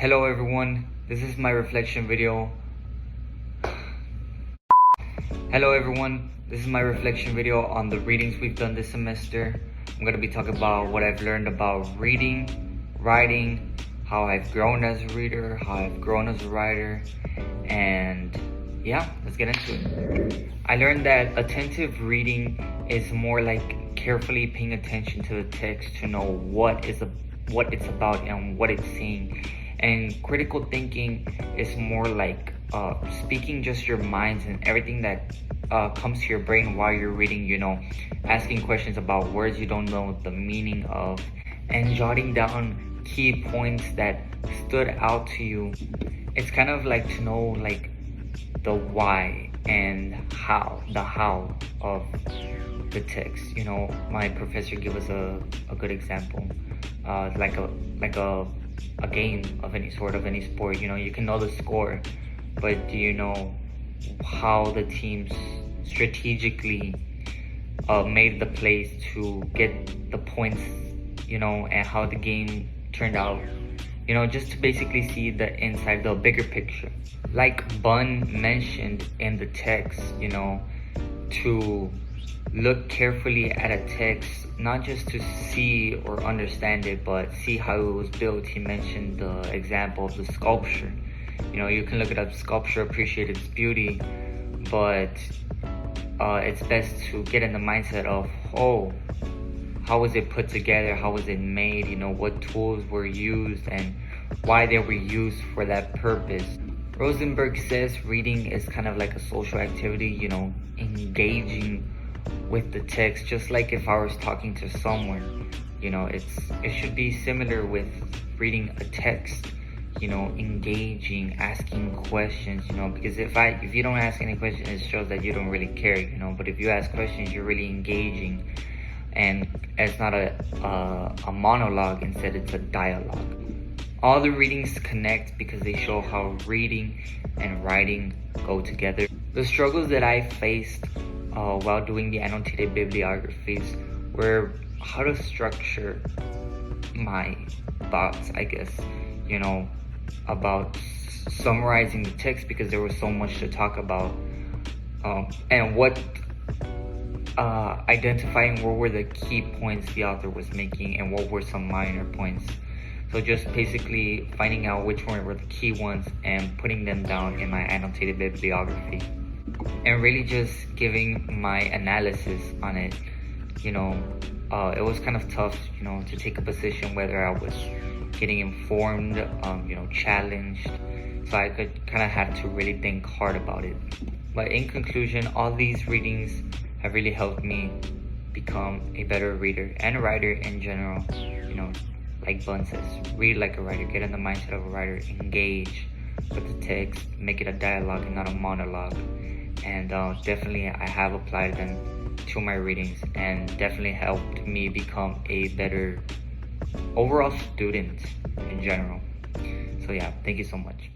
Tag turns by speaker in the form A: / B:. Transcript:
A: Hello everyone, this is my reflection video. Hello everyone, this is my reflection video on the readings we've done this semester. I'm going to be talking about what I've learned about reading, writing, how I've grown as a reader, how I've grown as a writer, and yeah, let's get into it. I learned that attentive reading is more like carefully paying attention to the text to know what it's about and what it's saying. And critical thinking is more like speaking just your minds and everything that comes to your brain while you're reading, asking questions about words you don't know the meaning of, and jotting down key points that stood out to you. It's kind of like to know like the why and the how of the text. My professor gave us a good example, like a game of any sort, of any sport. You can know the score, but do you know how the teams strategically made the plays to get the points, and how the game turned out, just to basically see the inside, the bigger picture. Like Bun mentioned in the text, to look carefully at a text, not just to see or understand it, but see how it was built. He mentioned the example of the sculpture. You can look at a sculpture, appreciate its beauty, but it's best to get in the mindset of, how was it put together? How was it made? What tools were used and why they were used for that purpose. Rosenberg says reading is kind of like a social activity, engaging with the text, just like if I was talking to someone. It should be similar with reading a text, engaging, asking questions, because if you don't ask any questions, it shows that you don't really care, but if you ask questions, you're really engaging, and it's not a monologue, instead it's a dialogue. All the readings connect because they show how reading and writing go together. The struggles that I faced while doing the annotated bibliographies were how to structure my thoughts, I guess, about summarizing the text, because there was so much to talk about, and identifying what were the key points the author was making and what were some minor points. So just basically finding out which one were the key ones and putting them down in my annotated bibliography, and really just giving my analysis on it. It was kind of tough, to take a position whether I was getting informed, challenged. So I kind of had to really think hard about it. But in conclusion, all these readings have really helped me become a better reader and a writer in general. Like Bun says, read like a writer, get in the mindset of a writer, engage with the text, make it a dialogue and not a monologue. And definitely I have applied them to my readings, and definitely helped me become a better overall student in general. So yeah, thank you so much.